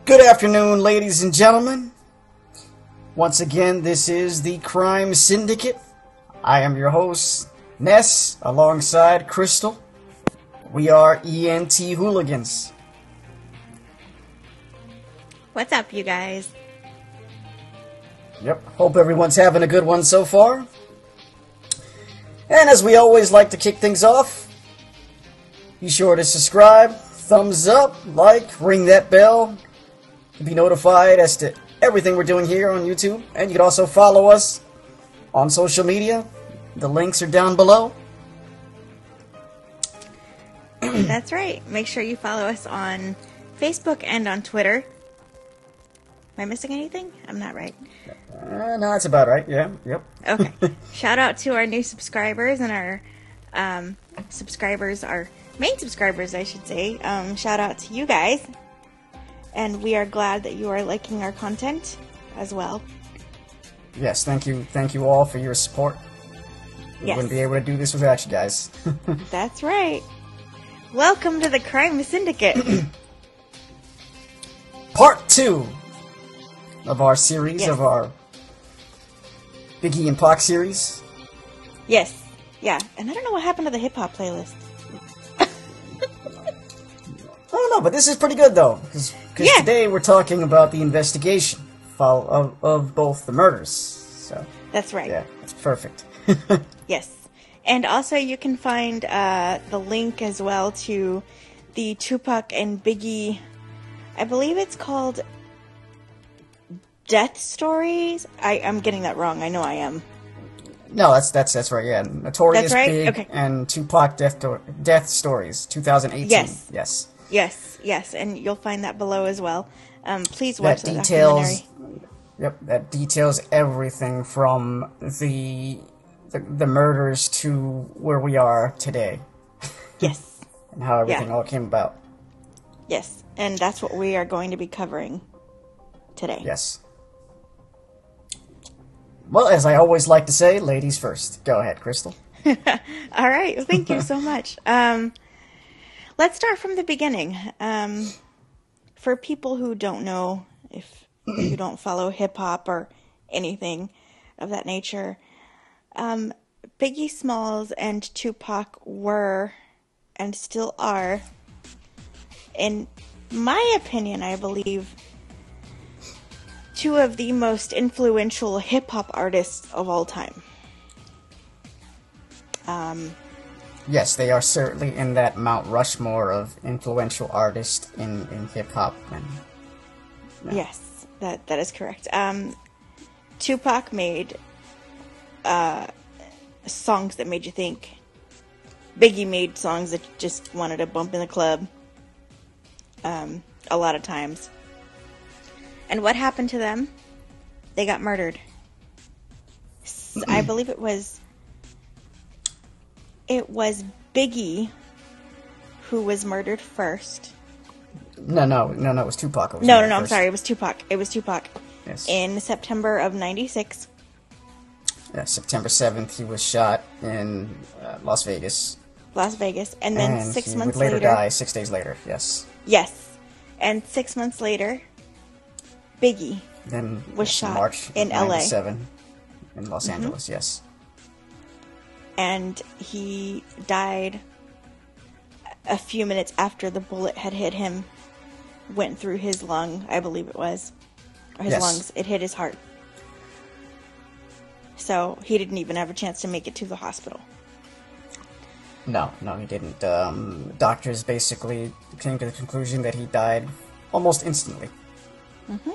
Good afternoon, ladies and gentlemen. Once again, this is the Crime Syndicate. I am your host, Ness, alongside Crystal. We are ENT Hooligans. What's up, you guys? Yep, hope everyone's having a good one so far. And as we always like to kick things off, be sure to subscribe, thumbs up, like, ring that bell, to be notified as to everything we're doing here on YouTube. And you can also follow us on social media. The links are down below. That's right. Make sure you follow us on Facebook and on Twitter. Am I missing anything? I'm not right. No, that's about right. Yeah, yep. Okay. Shout out to our new subscribers and our subscribers, our main subscribers, I should say. Shout out to you guys. And we are glad that you are liking our content as well. Yes, thank you all for your support. We wouldn't be able to do this without you guys. That's right. Welcome to the Crime Syndicate. Part 2 of our series, of our Biggie and Pac series. Yes. Yeah. And I don't know what happened to the hip-hop playlist. I don't know, but this is pretty good, though. Because today we're talking about the investigation of both the murders. So that's right. Yeah, that's perfect. Yes. And also you can find the link as well to the TuPac and Biggie, I believe it's called Death Stories. I'm getting that wrong. I know I am. No, that's right. Yeah, Notorious Big and TuPac Death Stories, 2018. Yes, and you'll find that below as well. Please watch that documentary. Yep, that details everything from the murders to where we are today. Yes. And how everything all came about. Yes, and that's what we are going to be covering today. Yes. Well, as I always like to say, ladies first. Go ahead, Crystal. All right, well, thank you so much. Let's start from the beginning. For people who don't know, if you don't follow hip-hop or anything of that nature, Biggie Smalls and TuPac were, and still are, in my opinion, I believe, two of the most influential hip-hop artists of all time. Yes, they are certainly in that Mount Rushmore of influential artists in hip-hop. Yes, that is correct. TuPac made songs that made you think. Biggie made songs that you just wanted to bump in the club a lot of times. And what happened to them? They got murdered. I believe it was Biggie who was murdered first. No, it was TuPac. No, I'm sorry, it was TuPac. Yes. In September of '96. Yeah, September 7th, he was shot in Las Vegas. And then 6 months later... he would later die 6 days later, yes. Yes. And 6 months later, Biggie then was shot March in LA. In Los Angeles, yes. And he died a few minutes after the bullet had hit him, went through his lung, I believe it was. Or his lungs. It hit his heart. So he didn't even have a chance to make it to the hospital. No, he didn't. Doctors basically came to the conclusion that he died almost instantly. Mm-hmm.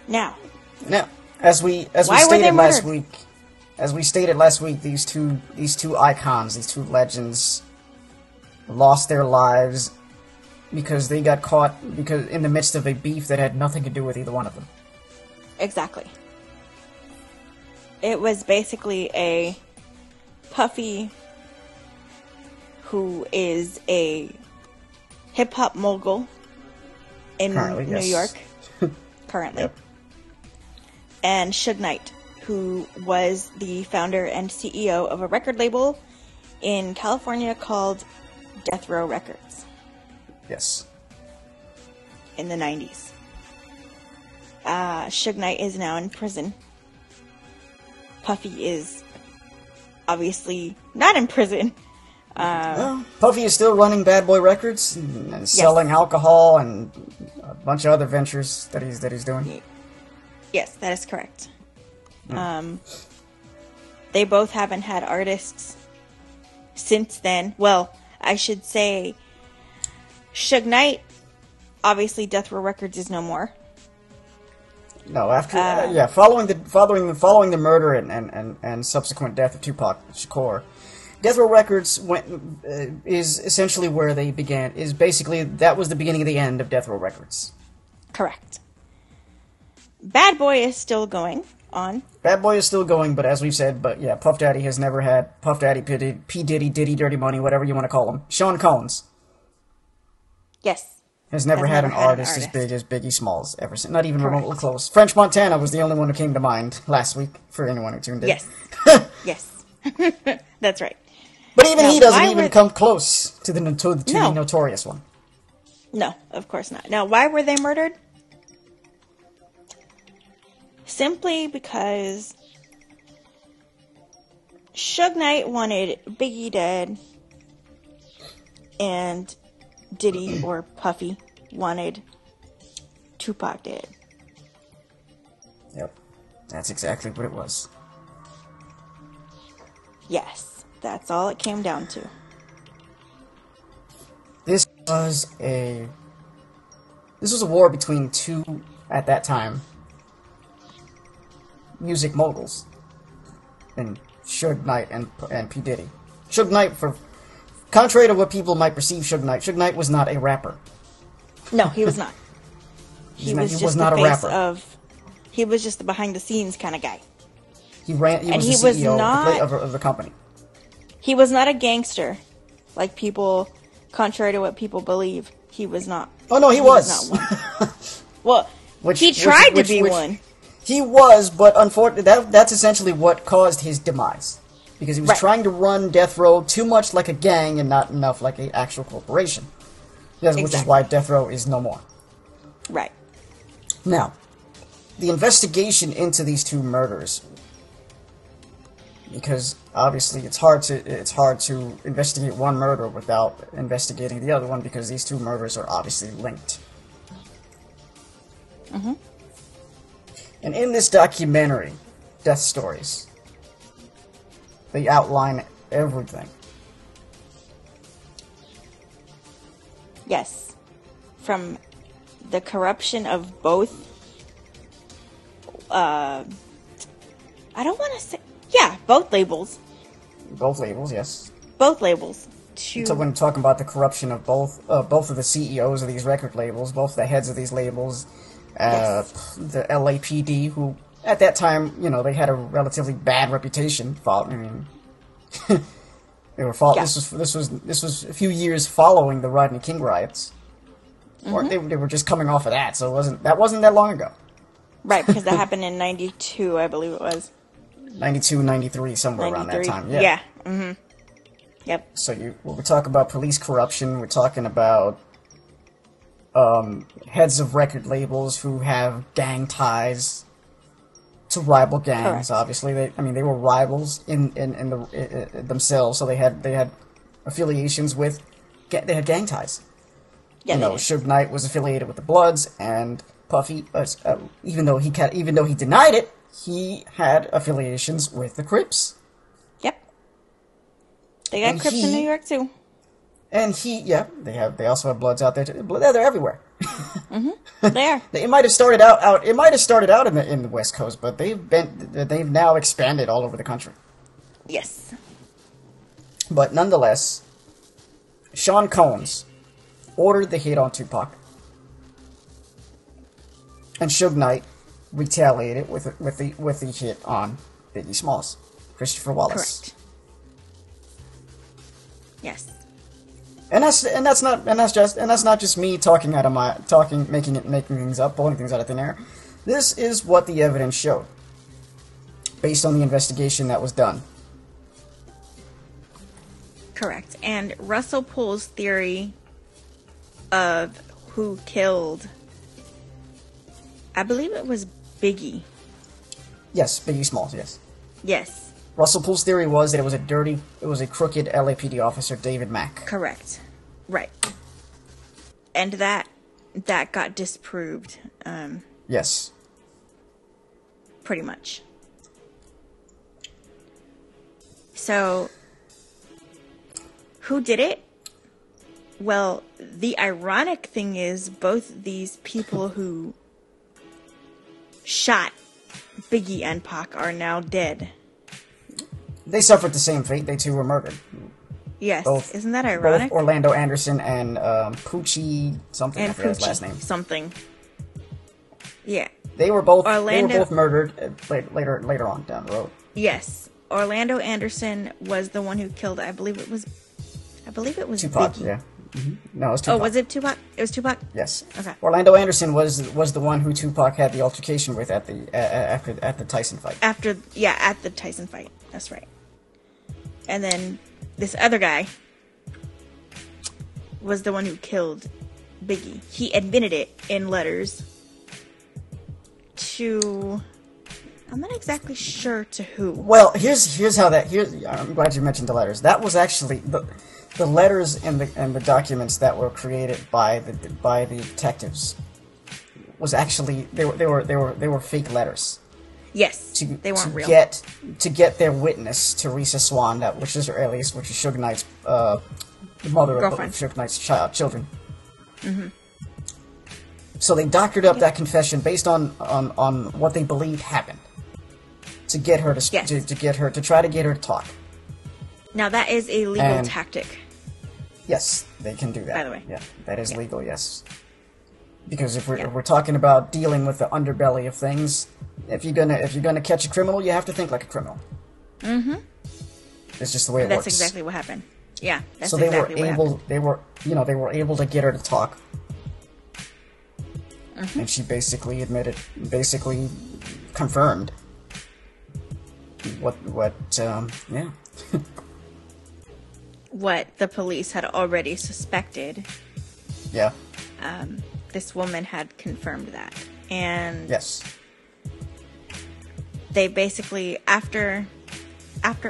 Now, as we stated last week, these two icons, these two legends, lost their lives because they got caught in the midst of a beef that had nothing to do with either one of them. Exactly. It was basically a Puffy, who is a hip-hop mogul in New York, currently. Yep. And Suge Knight, who was the founder and CEO of a record label in California called Death Row Records. Yes. in the 90s. Suge Knight is now in prison. Puffy is obviously not in prison. Puffy is still running Bad Boy Records and selling alcohol and a bunch of other ventures that he's doing. Yes, that is correct. They both haven't had artists since then. Well, I should say Suge Knight, obviously Death Row Records is no more. No, after following the murder and subsequent death of Tupac Shakur, Death Row Records is essentially where they began. Is basically that was the beginning of the end of Death Row Records. Correct. Bad Boy is still going on. Bad Boy is still going, but as we've said, Puff Daddy has never had Puff Daddy, P Diddy, Dirty Money, whatever you want to call him. Sean Combs. Yes. Has never had an artist as big as Biggie Smalls ever since. Not even remotely close. French Montana was the only one who came to mind last week for anyone who tuned in. Yes. Yes. That's right. But even he doesn't even come close to the notorious one. No, of course not. Now, why were they murdered? Simply because Suge Knight wanted Biggie dead, and Diddy or Puffy wanted Tupac dead. Yep, that's exactly what it was. Yes, that's all it came down to. This was a war between two, at that time, music moguls, and Suge Knight and P. Diddy. Suge Knight, contrary to what people might perceive Suge Knight was not a rapper. No, he was not. He was not a rapper. He was just the behind the scenes kind of guy. He was the CEO of the company. He was not a gangster, like people, contrary to what people believe. He was not. Oh no, he was. Not one. Well, he tried to be one. He was, but unfortunately, that's essentially what caused his demise. Because he was trying to run Death Row too much like a gang and not enough like an actual corporation. Yes, which is why Death Row is no more. Right. Now, the investigation into these two murders, because obviously it's hard to investigate one murder without investigating the other one, because these two murders are obviously linked. Mm-hmm. And in this documentary, Death Stories, they outline everything. Yes. From the corruption of both, I don't want to say, both labels. Both labels, yes. Both labels. So when talking about the corruption of both of the CEOs of these record labels, both the heads of these labels, the LAPD, who at that time, they had a relatively bad reputation. They were This was a few years following the Rodney King riots, or they were just coming off of that. So that wasn't that long ago. Right, because that happened in '92, I believe it was. 92, 93, somewhere 93. Around that time. Yeah. Yeah. Mm-hmm. Yep. So when we talk about police corruption, we're talking about heads of record labels who have gang ties to rival gangs. Correct. Obviously, they were rivals in themselves, so they had affiliations with. They had gang ties. Yeah, Suge Knight was affiliated with the Bloods, and Puffy, even though he denied it, he had affiliations with the Crips. Yep. They got Crips in New York too. And they also have Bloods out there too. They're everywhere. Mm-hmm. They are. It might have started out. It might have started out in the West Coast, but they've now expanded all over the country. Yes. But nonetheless, Sean Combs ordered the hit on Tupac, and Suge Knight retaliated with the hit on Biggie Smalls, Christopher Wallace. Correct. Yes. And that's not just me making things up, pulling things out of thin air. This is what the evidence showed, based on the investigation that was done. Correct. And Russell Pohl's theory of who killed I believe it was Biggie. Yes, Biggie Smalls, yes. Yes. Russell Poole's theory was that it was a crooked LAPD officer, David Mack. Correct. Right. And that got disproved. Yes. Pretty much. So, who did it? Well, the ironic thing is both these people who shot Biggie and Pac are now dead. They suffered the same fate. They too were murdered. Yes. Both, isn't that ironic? Both Orlando Anderson and Poochie something. And I forget his Poochie last name. Something. Yeah. They were both murdered later on down the road. Yes. Orlando Anderson was the one who killed, I believe it was TuPac, Biggie. yeah. Mm-hmm. No, it was TuPac. Oh, was it TuPac? It was TuPac? Yes. Okay. Orlando Anderson was the one who TuPac had the altercation with at the Tyson fight. At the Tyson fight. That's right. And then this other guy was the one who killed Biggie. He admitted it in letters to... I'm not exactly sure to who. Well, here's how that... I'm glad you mentioned the letters. That was actually... The letters and the documents that were created by the detectives was actually... They were fake letters. Yes, they weren't real. To get their witness, Teresa Swan, which is her alias, which is Suge Knight's the mother girlfriend of Suge Knight's children. Mm-hmm. So they doctored up that confession based on what they believed happened to get her to try to get her to talk. Now that is a legal tactic. Yes, they can do that. By the way, yeah, that is legal. Yes, because if we're talking about dealing with the underbelly of things, if you're gonna catch a criminal, you have to think like a criminal. Mm-hmm. It's just the way it works. That's exactly what happened. Yeah. That's so they exactly were able. They were able to get her to talk. Mm-hmm. And she basically confirmed what what the police had already suspected. Yeah. This woman had confirmed that. And yes. They basically, after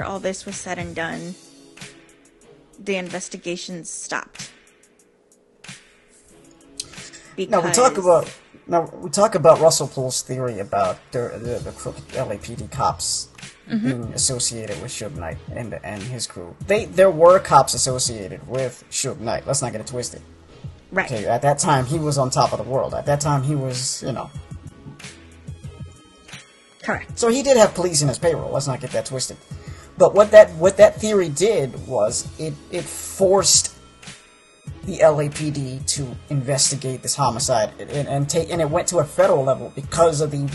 all this was said and done, the investigations stopped. Now we talk about Russell Poole's theory about the crooked LAPD cops being associated with Suge Knight and his crew. There were cops associated with Suge Knight. Let's not get it twisted. Right. Okay, at that time, he was on top of the world. At that time, he was, Correct. So he did have police in his payroll. Let's not get that twisted. But what that theory did was it forced the LAPD to investigate this homicide, and it went to a federal level because of the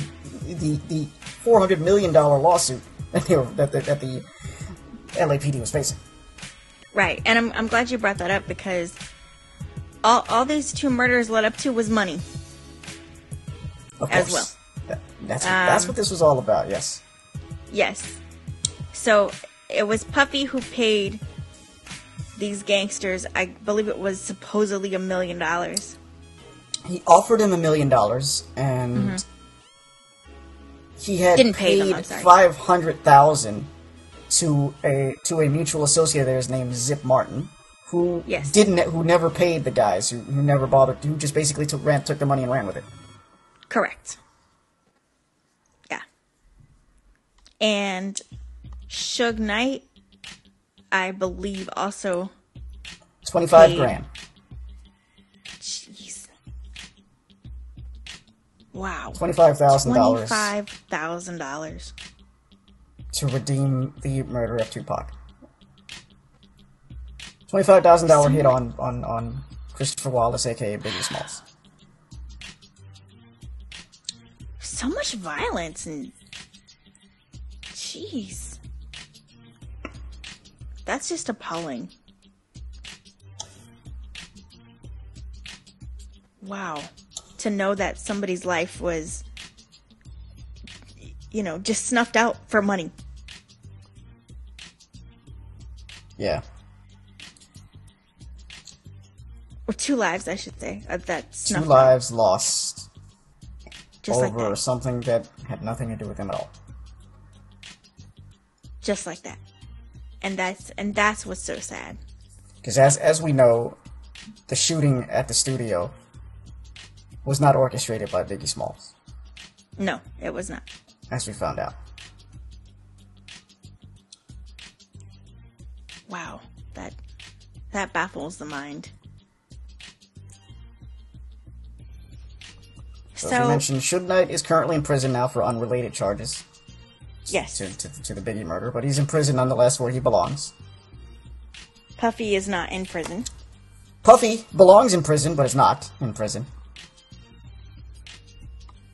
$400 million lawsuit that the LAPD was facing. Right, and I'm glad you brought that up because all these two murders led up to was money. Of course. As well. That's what this was all about. Yes. Yes. So it was Puffy who paid these gangsters, I believe it was supposedly $1 million. He offered him $1 million, and he had paid $500,000 to a mutual associate of theirs named Zip Martin, who never paid the guys, who never bothered, who just basically took the money and ran with it. Correct. Yeah. And Suge Knight, I believe, also $25,000. Jeez. Wow. $25,000. $25,000 to redeem the murder of Tupac. $25,000 hit on Christopher Wallace, aka Biggie Smalls. So much violence and jeez. That's just appalling. Wow. To know that somebody's life was, just snuffed out for money. Yeah. Or 2 lives, I should say. That's two lives lost. Just like over that. something that had nothing to do with him at all. Just like that. And that's what's so sad. Because as we know, the shooting at the studio was not orchestrated by Biggie Smalls. No, it was not. As we found out. Wow. That baffles the mind. So as you mentioned, Suge Knight is currently in prison now for unrelated charges. Yes. To the Biggie murder, but he's in prison nonetheless where he belongs. Puffy is not in prison. Puffy belongs in prison, but is not in prison.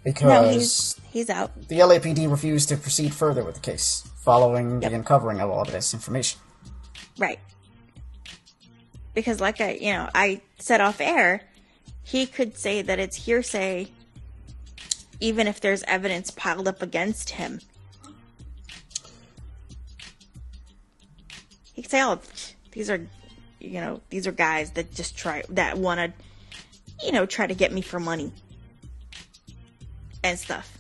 Because no, he's out. The LAPD refused to proceed further with the case, following the uncovering of all of this information. Right. Because like I said off air, he could say that it's hearsay even if there's evidence piled up against him. He could say, oh, these are guys that just want to, try to get me for money and stuff.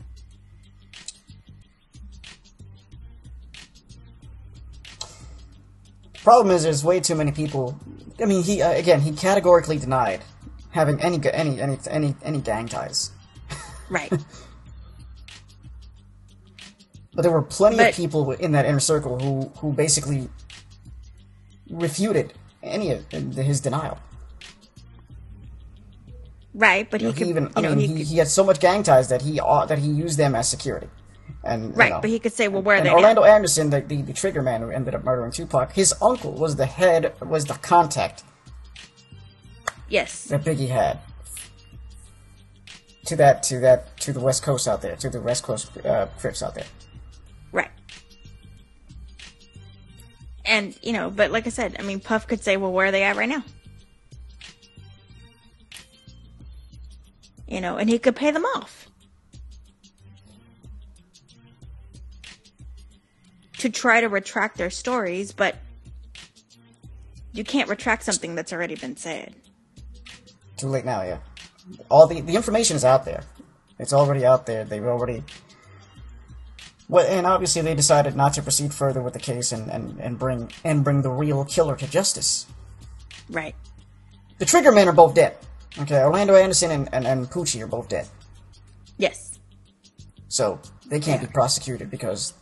Problem is, there's way too many people. I mean, he categorically denied having any gang ties. Right. But there were plenty of people in that inner circle who basically refuted any of his denial. Right, but he had so much gang ties that he used them as security. And right, but he could say, well, where are they? Orlando Anderson, the trigger man who ended up murdering TuPac, his uncle was the contact. Yes. That Biggie had to the West Coast out there, to the West Coast Crips out there. Right. And, but like I said, I mean, Puff could say, well, where are they at right now? And he could pay them off. To try to retract their stories, but you can't retract something that's already been said. Too late now, yeah. All the information is out there. It's already out there. They've already... Well, and obviously they decided not to proceed further with the case and bring the real killer to justice. Right. The trigger men are both dead. Okay, Orlando Anderson and Poochie are both dead. Yes. So they can't be prosecuted because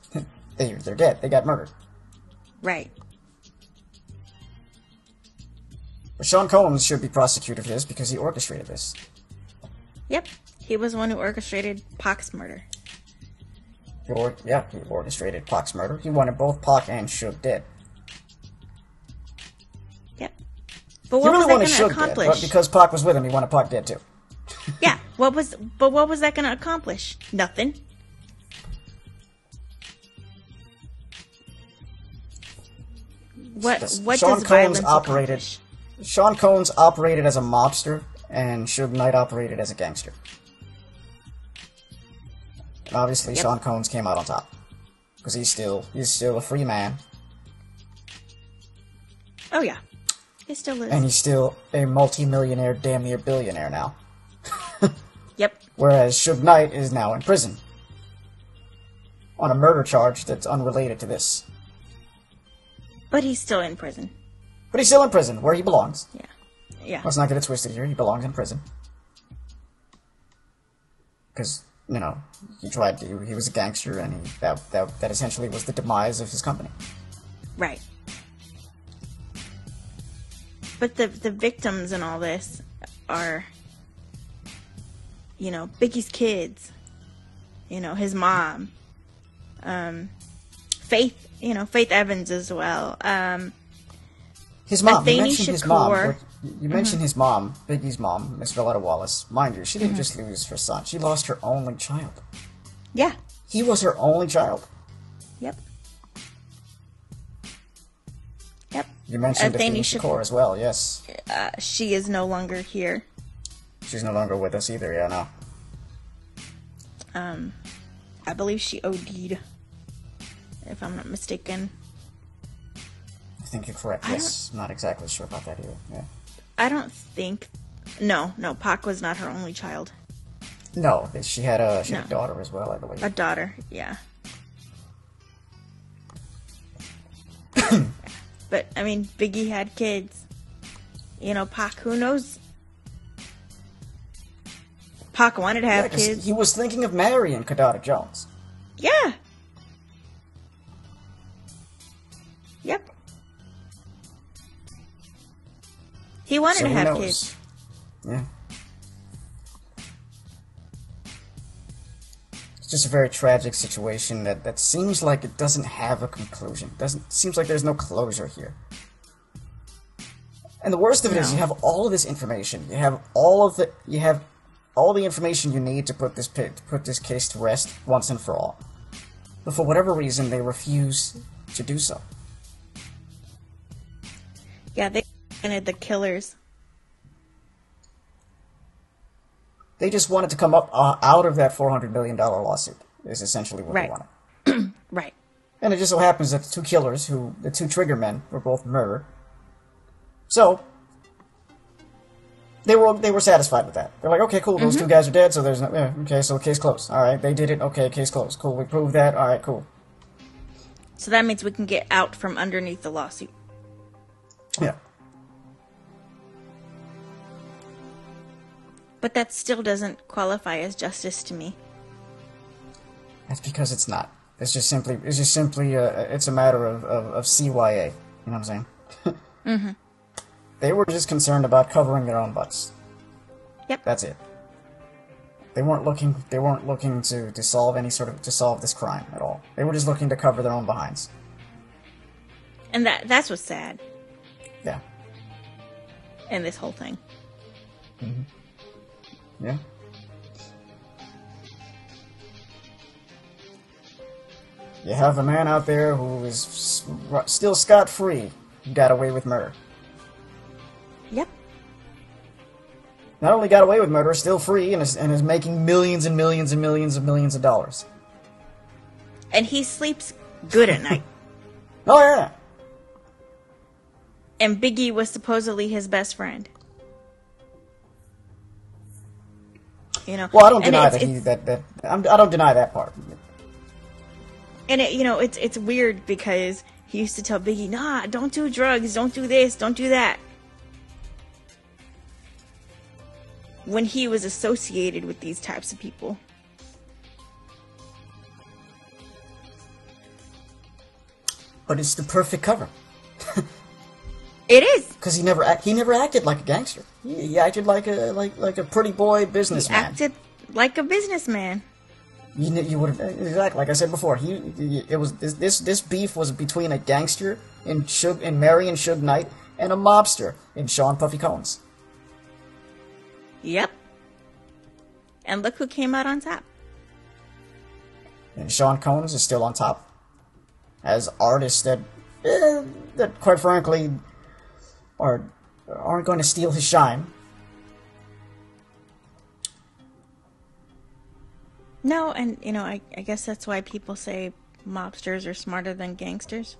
they're dead. They got murdered. Right. But Sean Combs should be prosecuted for this because he orchestrated this. Yep. He was the one who orchestrated Pac's murder. He orchestrated Pac's murder. He wanted both Pac and Suge dead. Yep. But what was that going to accomplish? Dead, but because Pac was with him, he wanted Pac dead too. Yeah. What was that going to accomplish? Nothing. What does violence accomplish? Sean Combs operated as a mobster, and Suge Knight operated as a gangster. And obviously, Sean Combs came out on top because he's still a free man. Oh yeah, he still is, and he's still a multi-millionaire, damn near billionaire now. Yep. Whereas Suge Knight is now in prison on a murder charge that's unrelated to this. But he's still in prison. But he's still in prison, where he belongs. Yeah. Yeah. Let's not get it twisted here. He belongs in prison. Because, he was a gangster, and that essentially was the demise of his company. Right. But the victims in all this are, Biggie's kids. His mom. Faith Evans as well. His mom. You mentioned his mom. You mentioned his mom, Biggie's mom, Miss Valletta Wallace. Mind you, she didn't just lose her son. She lost her only child. Yeah. He was her only child. Yep. Yep. You mentioned Athena Shakur as well, yes. She is no longer here. She's no longer with us either, yeah, no. I believe she OD'd, if I'm not mistaken. I think you're correct, yes. I'm not exactly sure about that either, yeah. I don't think... No, Pac was not her only child. No, she had a No. daughter as well, I believe. A daughter, yeah. But, I mean, Biggie had kids. You know, Pac, who knows? Pac wanted to have kids. He was thinking of marrying Kadada Jones. Yeah. Yep. He wanted to have kids. Yeah. It's just a very tragic situation that seems like it doesn't have a conclusion. Seems like there's no closure here. And the worst of it is you have all of this information. You have all the information you need to put this case to rest once and for all. But for whatever reason, they refuse to do so. Yeah, they wanted the killers. They just wanted to come up out of that $400 million lawsuit, is essentially what they wanted. Right. And it just so happens that the two killers, the two trigger men, were both murdered. So, they were satisfied with that. They're like, okay, cool, those two guys are dead, so there's no... Yeah, okay, so case closed. Alright, they did it, okay, case closed. Cool, we proved that, alright, cool. So that means we can get out from underneath the lawsuit. Yeah. But that still doesn't qualify as justice to me. That's because it's not. It's a matter of CYA. You know what I'm saying? Mm-hmm. They were just concerned about covering their own butts. Yep. That's it. They weren't looking to solve this crime at all. They were just looking to cover their own behinds. And that's what's sad. Yeah. In this whole thing. Mm-hmm. Yeah. You have a man out there who is still scot-free, who got away with murder. Yep. Not only got away with murder, still free, and is making millions and millions and millions and millions of dollars. And he sleeps good at night. Oh, yeah. And Biggie was supposedly his best friend. You know. Well, I don't deny I don't deny that part. And it's weird because he used to tell Biggie, "Nah, don't do drugs, don't do this, don't do that." When he was associated with these types of people. But it's the perfect cover. It is. Because he never acted like a gangster. He acted like a pretty boy businessman. He acted like a businessman. You would have exactly like I said before. This beef was between a gangster in Marion Suge Knight and a mobster in Sean Puffy Combs. Yep. And look who came out on top. And Sean Combs is still on top as artists that quite frankly aren't going to steal his shine. No, and I guess that's why people say mobsters are smarter than gangsters.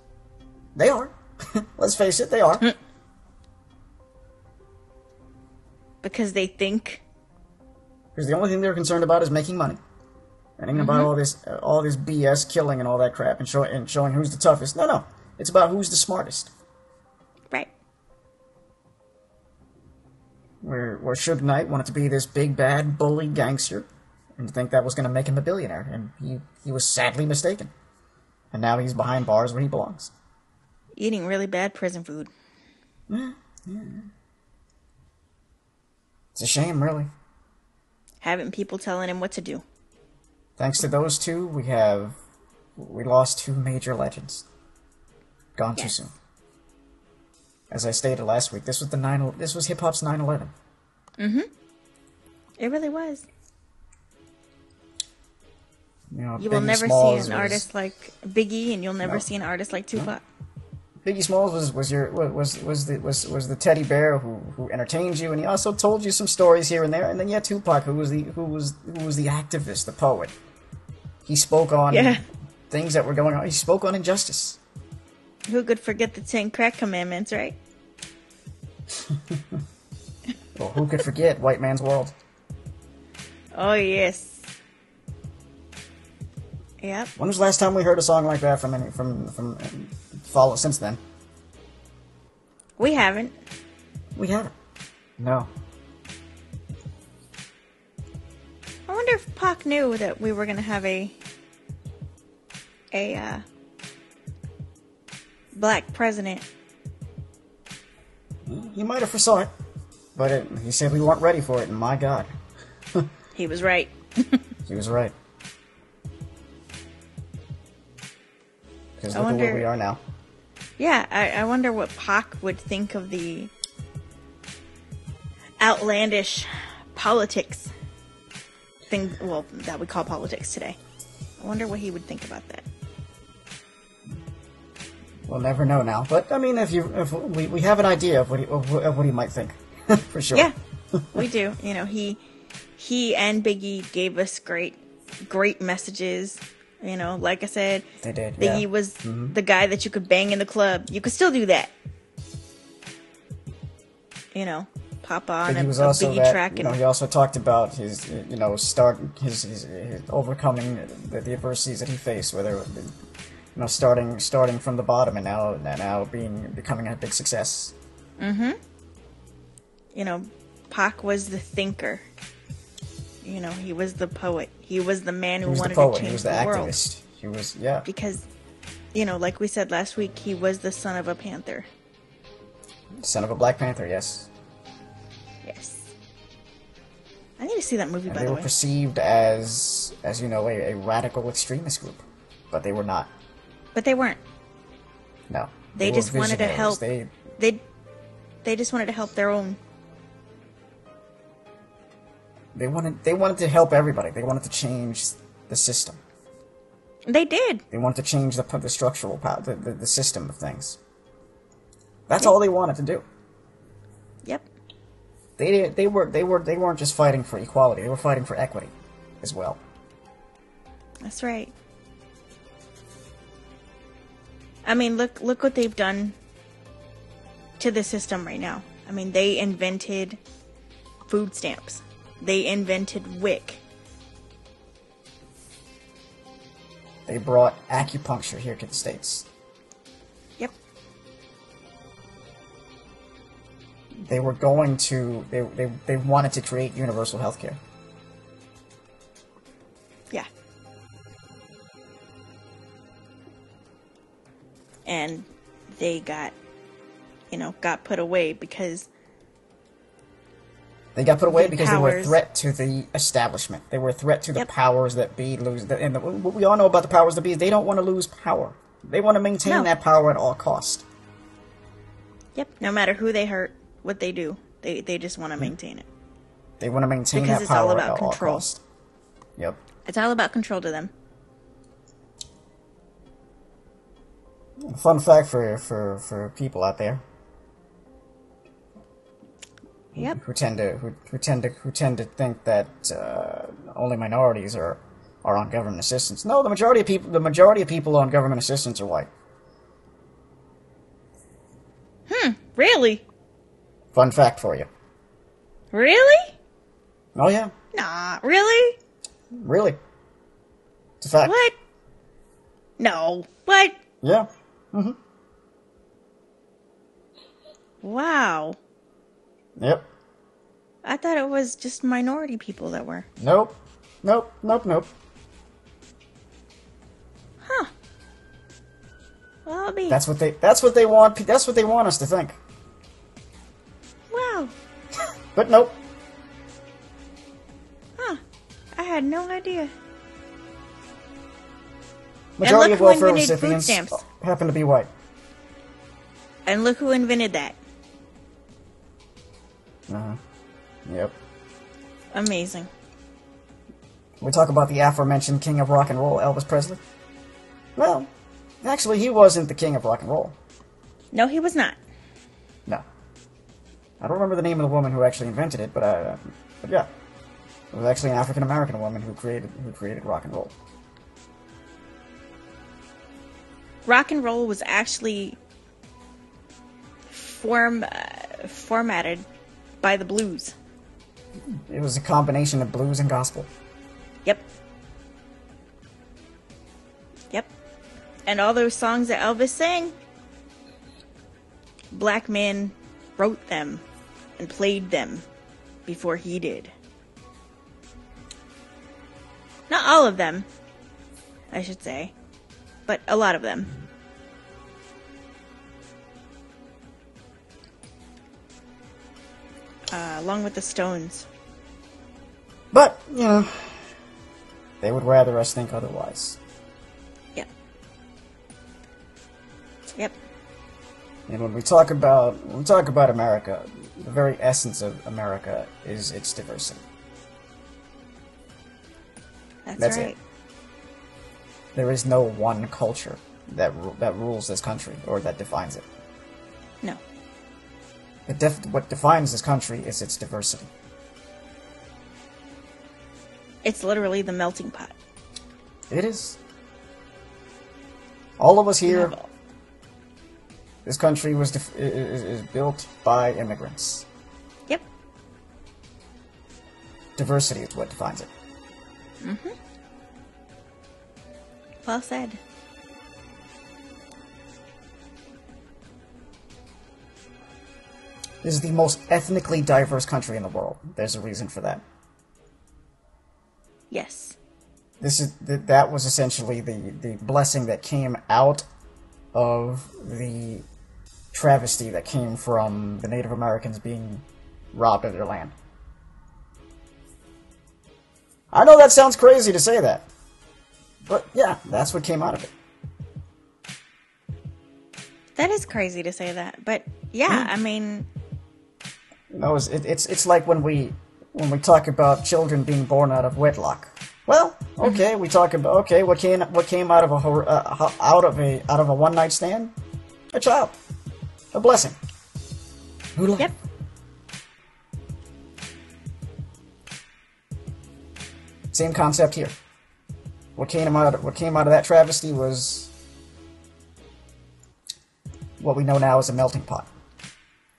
They are. Let's face it, they are. Because they think. Because the only thing they're concerned about is making money. And ain't about all this BS killing and all that crap and showing who's the toughest. No. It's about who's the smartest. Right. Where Suge Knight wanted to be this big bad bully gangster and think that was going to make him a billionaire, and he was sadly mistaken. And now he's behind bars where he belongs. Eating really bad prison food. Yeah. It's a shame, really. Having people telling him what to do. Thanks to those two, we lost two major legends. Gone too soon. As I stated last week, this was hip hop's 9/11. Mm-hmm. It really was. You will never see an artist like Biggie, and you'll never see an artist like TuPac. Biggie Smalls was the teddy bear who entertained you, and he also told you some stories here and there. And then TuPac, who was the activist, the poet. He spoke on things that were going on. He spoke on injustice. Who could forget the 10 crack commandments, right? Well, who could forget White Man's World? Oh, yes. Yep. When was the last time we heard a song like that from follow since then? We haven't. We haven't. No. I wonder if Pac knew that we were going to have a black president. He might have foresaw it, but he said we weren't ready for it, and my God. He was right. He was right. Because look at where we are now. Yeah, I wonder what Pac would think of the outlandish politics thing, well, that we call politics today. I wonder what he would think about that. We'll never know now, but I mean, if we have an idea of what he might think, for sure. Yeah, we do. You know, he and Biggie gave us great messages. You know, like I said, they did. Biggie was the guy that you could bang in the club. You could still do that. You know, pop on a Biggie track. You know, he also talked about his, you know, his overcoming the adversities that he faced, whether, you know, starting from the bottom and now becoming a big success. Mm-hmm. You know, Pac was the thinker. You know, he was the poet. He was the man who wanted to change the world. Activist. He was, yeah. Because, you know, like we said last week, he was the son of a panther. Son of a Black Panther, yes. Yes. I need to see that movie, by the way. They were perceived as you know, a radical extremist group, but they were not. But they weren't. No. They just wanted to help. They just wanted to help their own. They wanted to help everybody. They wanted to change the system. They did. They wanted to change the structural power, the system of things. That's all they wanted to do. Yep. They weren't just fighting for equality. They were fighting for equity as well. That's right. I mean, look what they've done to the system right now. I mean, they invented food stamps. They invented WIC. They brought acupuncture here to the States. Yep. They were going to... They wanted to create universal health care. Yeah. And they got put away because... They got put away because they were a threat to the establishment. They were a threat to the powers that be. And what we all know about the powers that be is they don't want to lose power. They want to maintain that power at all cost. Yep. No matter who they hurt, what they do, they just want to maintain it. They want to maintain because that power at all cost. Yep. It's all about control to them. Fun fact for people out there. Yep. Who tend to think that only minorities are on government assistance. No, the majority of people on government assistance are white. Really? Fun fact for you. Really? Oh yeah. Nah, really? Really. It's a fact. What? No. What? Yeah. Mm-hmm. Wow. Yep. I thought it was just minority people that were. Nope. Huh. Well, That's what they want us to think. Wow. But nope. Huh. I had no idea. Majority of welfare recipients happen to be white. And look who invented that. Yep. Amazing. We talk about the aforementioned king of rock and roll, Elvis Presley. Well, actually, he wasn't the king of rock and roll. No, he was not. No. I don't remember the name of the woman who actually invented it, but yeah, it was actually an African American woman who created rock and roll. Rock and roll was actually formatted by the blues. It was a combination of blues and gospel. Yep. Yep. And all those songs that Elvis sang, black men wrote them and played them before he did. Not all of them, I should say, but a lot of them. Along with the Stones. But, you know, they would rather us think otherwise. Yep. Yep. And when we talk about America, the very essence of America is its diversity. That's right. it. There is no one culture that rules this country or that defines it. No. What defines this country is its diversity. It's literally the melting pot. It is. All of us here. This country is built by immigrants. Yep. Diversity is what defines it. Mm-hmm. Well said. This is the most ethnically diverse country in the world. There's a reason for that. Yes. That was essentially the blessing that came out of the travesty that came from the Native Americans being robbed of their land. I know that sounds crazy to say that, but yeah, that's what came out of it. That is crazy to say that, but yeah, I mean, you know, it's like when we talk about children being born out of wedlock. Well, okay, we talk about what came out of a one night stand, a child, a blessing. Yep. Same concept here. What came out of that travesty was what we know now as a melting pot.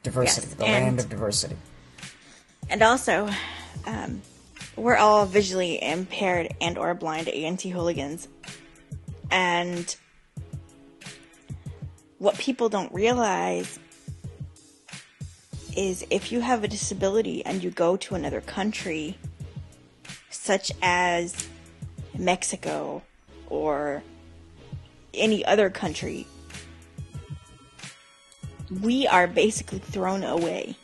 Diversity, yes, the land of diversity. And also, we're all visually impaired and or blind anti-hooligans. And what people don't realize is if you have a disability and you go to another country, such as Mexico or any other country, we are basically thrown away.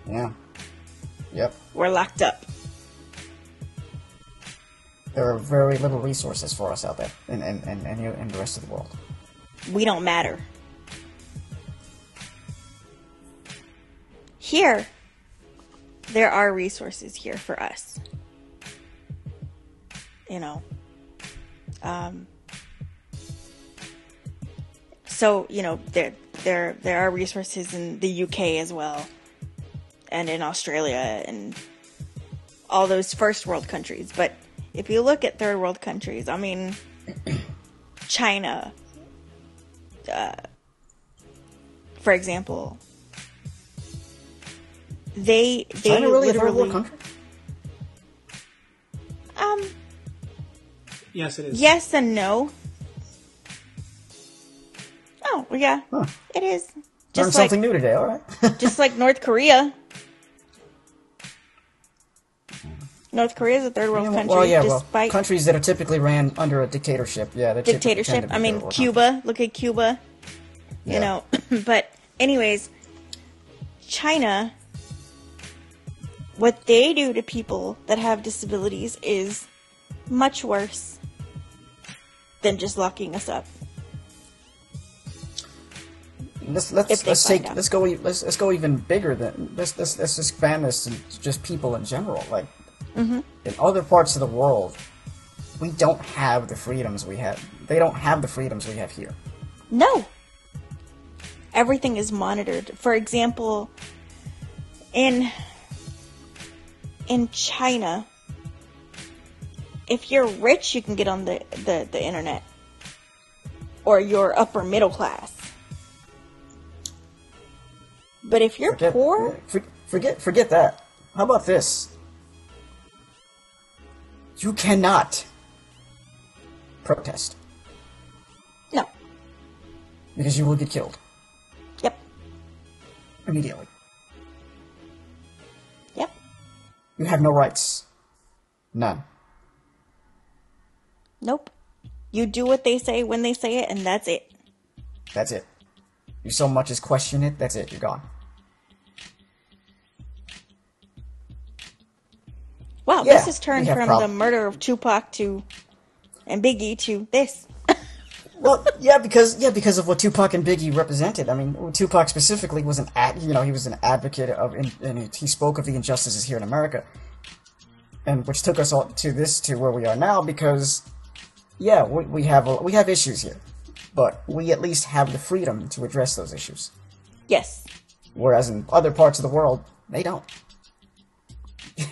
Yeah. Yep. We're locked up. There are very little resources for us out there in the rest of the world. We don't matter. Here, there are resources here for us. You know. So, you know, there are resources in the UK as well. And in Australia and all those first world countries. But if you look at third world countries, I mean, China, for example, they China really literally, a third world country? Yes, it is. Yes and no. Oh, yeah, Huh. It is. Learned something new today, alright. Just like North Korea. North Korea is a third world country. Despite countries that are typically ran under a dictatorship. Yeah, they dictatorship. I mean, Cuba. Look at Cuba. Yeah. You know. But anyways, China, what they do to people that have disabilities is much worse than just locking us up. Let's go even bigger than let's expand this to just people in general. Like in other parts of the world, we don't have the freedoms we have. They don't have the freedoms we have here. No. Everything is monitored. For example, in China, if you're rich, you can get on the internet, or you're upper middle class. But if you're poor... Forget that. How about this? You cannot protest. No. Because you will get killed. Yep. Immediately. Yep. You have no rights. None. Nope. You do what they say when they say it, and that's it. That's it. You so much as question it, that's it. You're gone. Wow, Yeah, this has turned from the murder of TuPac and Biggie to this. Well, yeah, because of what TuPac and Biggie represented. I mean, TuPac specifically was he was an advocate of, and he spoke of the injustices here in America, and which took us all to where we are now. Because, yeah, we have issues here, but we at least have the freedom to address those issues. Yes. Whereas in other parts of the world, they don't.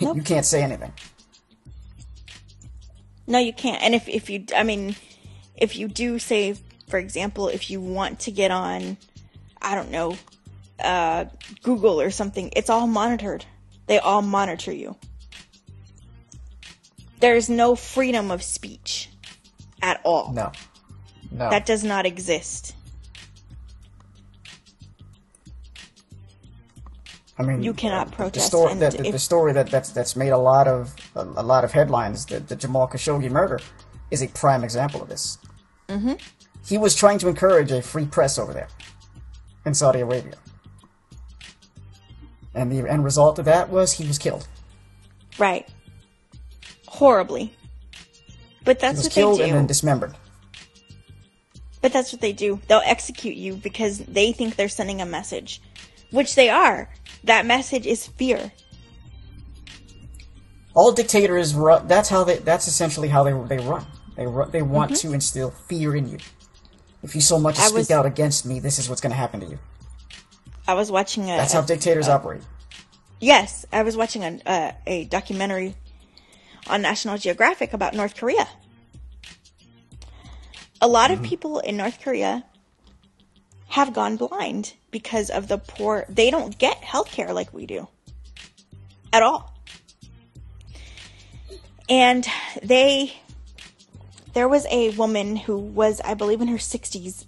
Nope. You can't say anything. No, you can't. And if you do say, for example, if you want to get on, I don't know, Google or something, it's all monitored. They all monitor you. There's no freedom of speech at all. No. That does not exist. I mean, you cannot protest. The story that's made a lot of headlines, the Jamal Khashoggi murder, is a prime example of this. Mm-hmm. He was trying to encourage a free press over there in Saudi Arabia, and the end result of that was he was killed. Right. Horribly. But that's what they do. He was killed and then dismembered. But that's what they do. They'll execute you because they think they're sending a message, which they are. That message is fear. All dictators run. That's essentially how they run. They want to instill fear in you. If you so much as speak out against me, this is what's going to happen to you. I was watching That's how dictators operate. Yes, I was watching a documentary on National Geographic about North Korea. A lot of people in North Korea have gone blind because of the poor. They don't get healthcare like we do at all. And there was a woman who was, I believe, in her 60s,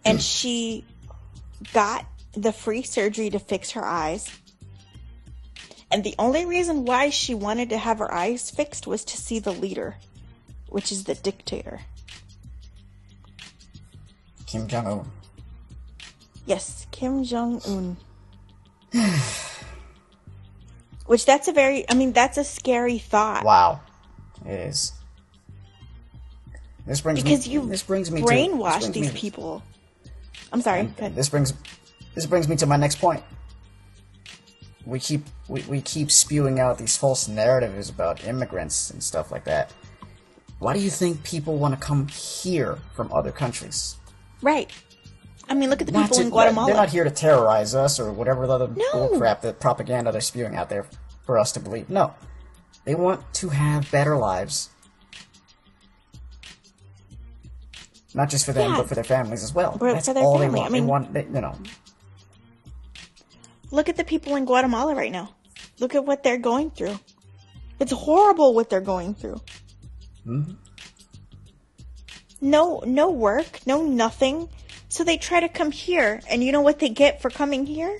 and she got the free surgery to fix her eyes. And the only reason why she wanted to have her eyes fixed was to see the leader, which is the dictator. Kim Jong-un. Yes, Kim Jong-un. Which that's a scary thought. Wow. It is. This brings because me, you brainwash these people. I'm sorry. This brings me to my next point. We keep spewing out these false narratives about immigrants and stuff like that. Why do you think people want to come here from other countries? Right. I mean, look at the people in Guatemala. They're not here to terrorize us or whatever the other bullcrap, the propaganda they're spewing out there for us to believe. No. They want to have better lives. Not just for them, but for their families as well. That's all they want. They want, Look at the people in Guatemala right now. Look at what they're going through. It's horrible what they're going through. Mm-hmm. No work, no nothing. So they try to come here, and you know what they get for coming here?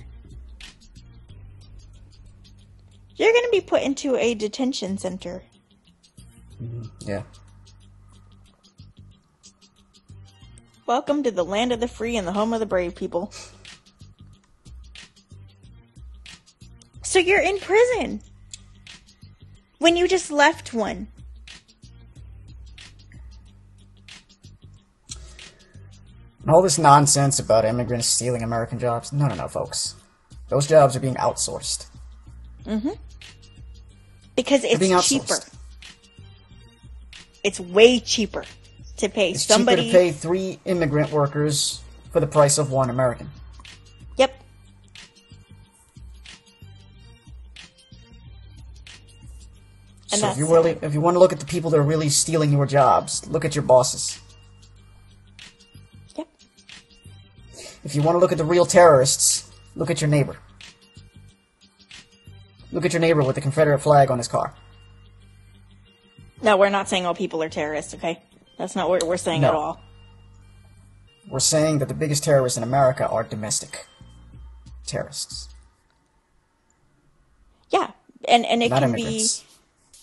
You're going to be put into a detention center. Mm-hmm. Yeah. Welcome to the land of the free and the home of the brave, people. So you're in prison when you just left one. All this nonsense about immigrants stealing American jobs. No, folks. Those jobs are being outsourced. Mm-hmm. Because it's cheaper. It's way cheaper to pay somebody. It's cheaper to pay 3 immigrant workers for the price of 1 American. Yep. So if you want to look at the people that are really stealing your jobs, look at your bosses. Yep. if you want to look at the real terrorists, look at your neighbor. Look at your neighbor with the Confederate flag on his car. No, we're not saying all people are terrorists, okay? That's not what we're saying at all. We're saying that the biggest terrorists in America are domestic terrorists. Yeah, and it not can immigrants.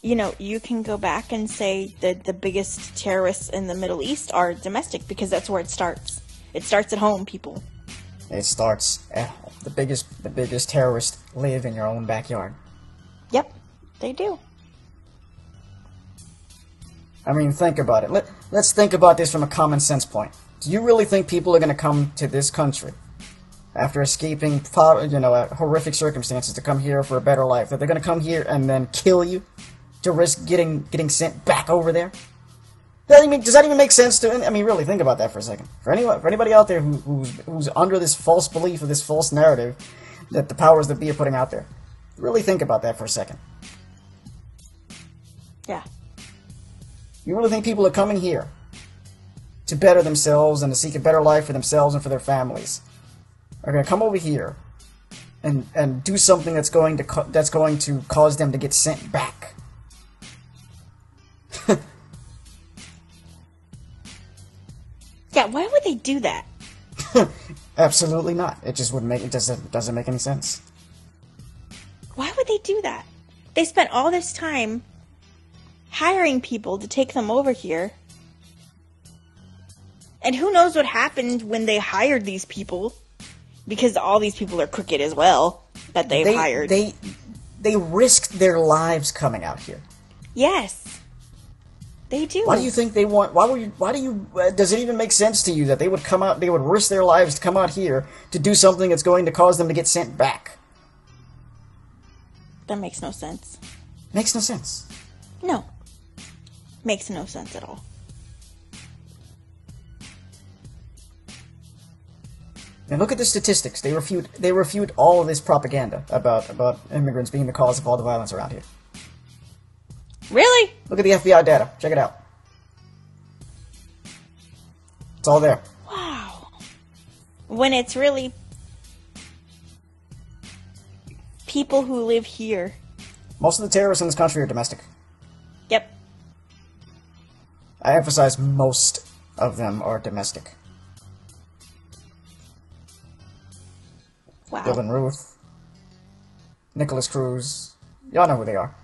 be, you can go back and say that the biggest terrorists in the Middle East are domestic because that's where it starts. It starts at home, people. It starts at home. The biggest terrorists live in your own backyard. Yep, they do. I mean, think about it. Let's think about this from a common sense point. Do you really think people are going to come to this country after escaping, horrific circumstances to come here for a better life? That they're going to come here and then kill you to risk getting sent back over there? Does that even make sense to? I mean, really think about that for a second. For anybody out there who's under this false belief or this false narrative that the powers that be are putting out there, really think about that for a second. Yeah. You really think people are coming here to better themselves and to seek a better life for themselves and for their families are going to come over here and do something that's going to cause them to get sent back? Yeah, why would they do that? Absolutely not. It just wouldn't make it doesn't make any sense. Why would they do that? They spent all this time hiring people to take them over here. And who knows what happened when they hired these people? Because all these people are crooked as well that they've hired. They risked their lives coming out here. Yes. They do. Why do you think they want? Does it even make sense to you that they would come out? They would risk their lives to come out here to do something that's going to cause them to get sent back? That makes no sense. Makes no sense. No. Makes no sense at all. And look at the statistics. They refute all of this propaganda about immigrants being the cause of all the violence around here. Really? Look at the FBI data. Check it out. It's all there. Wow. When it's really people who live here. Most of the terrorists in this country are domestic. Yep. I emphasize most of them are domestic. Wow. Bill and Ruth, Nicholas Cruz, y'all know who they are.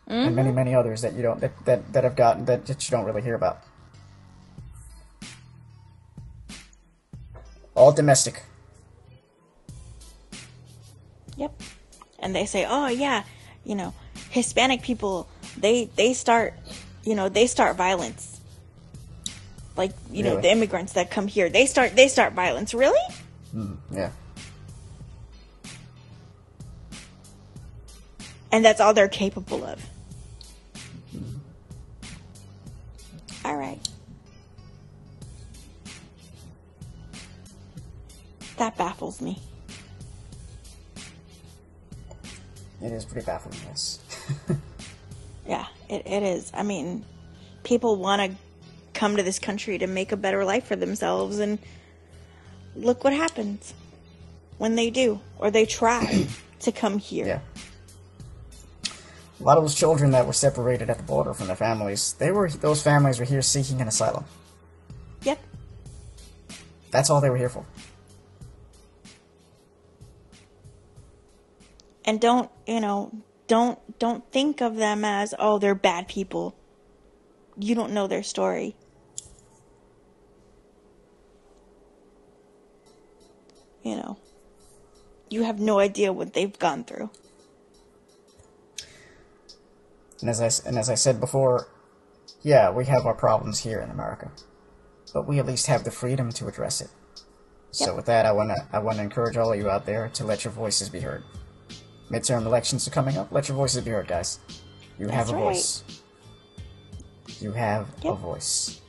Mm-hmm. And many, many others that you don't that have gotten that you don't really hear about. All domestic. Yep. And they say, "Oh yeah, Hispanic people they start violence." Like, really? The immigrants that come here, they start violence. Really? Yeah. And that's all they're capable of. All right. That baffles me. It is pretty baffling, yes. Yeah, it is. I mean, people want to come to this country to make a better life for themselves, and look what happens when they do, or they try to come here. Yeah. A lot of those children that were separated at the border from their families, those families were here seeking an asylum. Yep. That's all they were here for. And don't think of them as, oh, they're bad people. You don't know their story. You have no idea what they've gone through. And as I said before, yeah, we have our problems here in America, but we at least have the freedom to address it. Yep. So with that, I wanna encourage all of you out there to let your voices be heard. Midterm elections are coming up. Let your voices be heard, guys. You have a voice. You have a voice.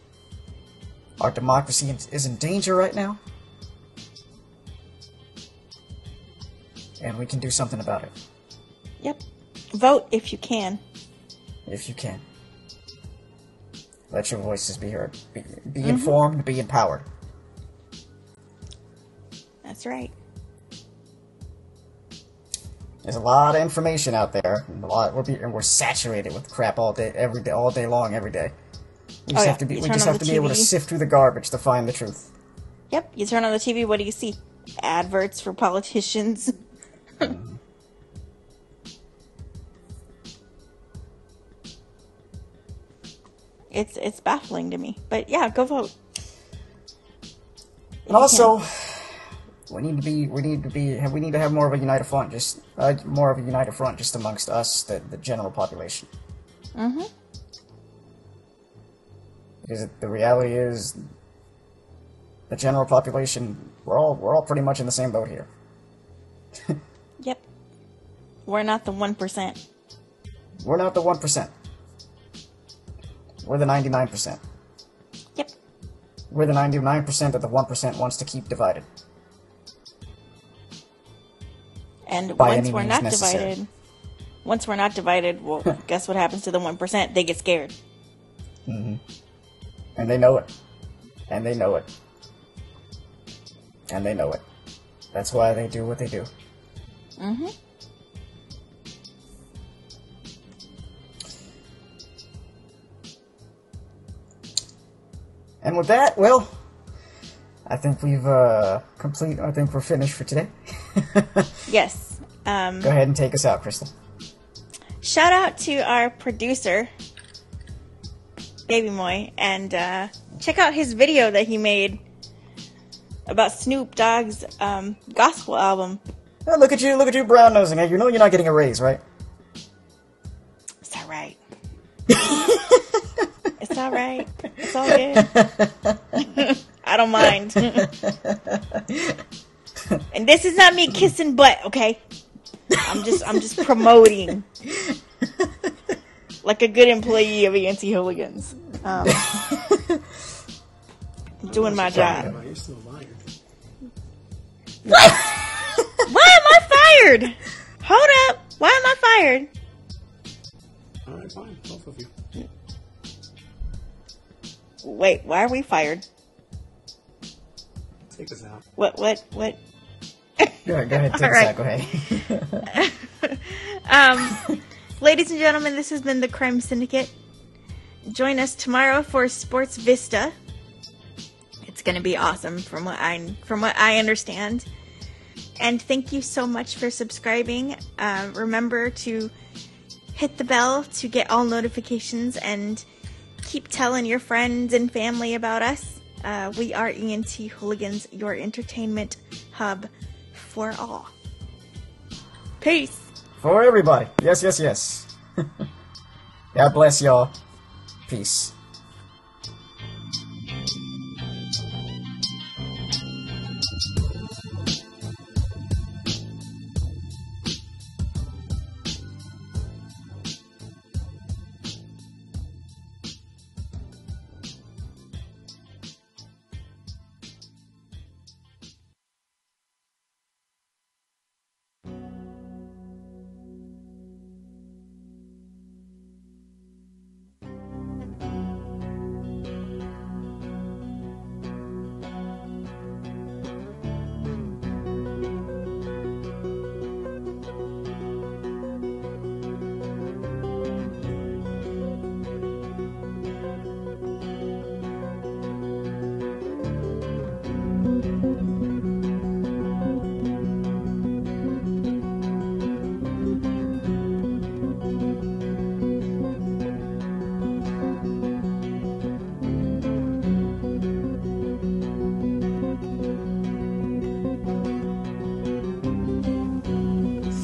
Our democracy is in danger right now, and we can do something about it. Yep. Vote if you can. If you can. Let your voices be heard. Be informed, be empowered. That's right. There's a lot of information out there, and we're saturated with crap all day, every day, all day long, every day. We just have to be able to sift through the garbage to find the truth. Yep, you turn on the TV, what do you see? Adverts for politicians. It's baffling to me, but yeah, go vote. And also, we need to have more of a united front, just amongst us, the general population. Mm-hmm. Because the reality is, the general population, we're all pretty much in the same boat here. Yep. We're not the 1%. We're not the 1%. We're the 99%. Yep. We're the 99% that the 1% wants to keep divided. And once we're not divided, well, guess what happens to the 1%? They get scared. Mm-hmm. And they know it. And they know it. And they know it. That's why they do what they do. Mm-hmm. And with that, well, I think we've I think we're finished for today. Yes. Go ahead and take us out, Crystal. Shout out to our producer, Baby Moy, and check out his video that he made about Snoop Dogg's gospel album. Oh, look at you brown nosing. You know you're not getting a raise, right? It's alright. It's alright. It's all good. I don't mind. And this is not me kissing butt, okay? I'm just promoting. Like a good employee of ENT Hooligans. Doing my job. You're still lying. Why am I fired? Hold up. Why am I fired? Alright, fine. Both of you. Wait, why are we fired? Take us out. What? Go ahead, take us out. Go ahead. Ladies and gentlemen, this has been the Crime Syndicate. Join us tomorrow for Sports Vista. It's going to be awesome from what I understand. And thank you so much for subscribing. Remember to hit the bell to get all notifications and keep telling your friends and family about us. We are ENT Hooligans, your entertainment hub for all. Peace. For everybody. Yes. God bless y'all. Peace.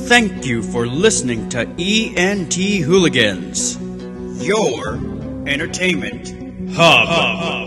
Thank you for listening to ENT Hooligans, your entertainment hub.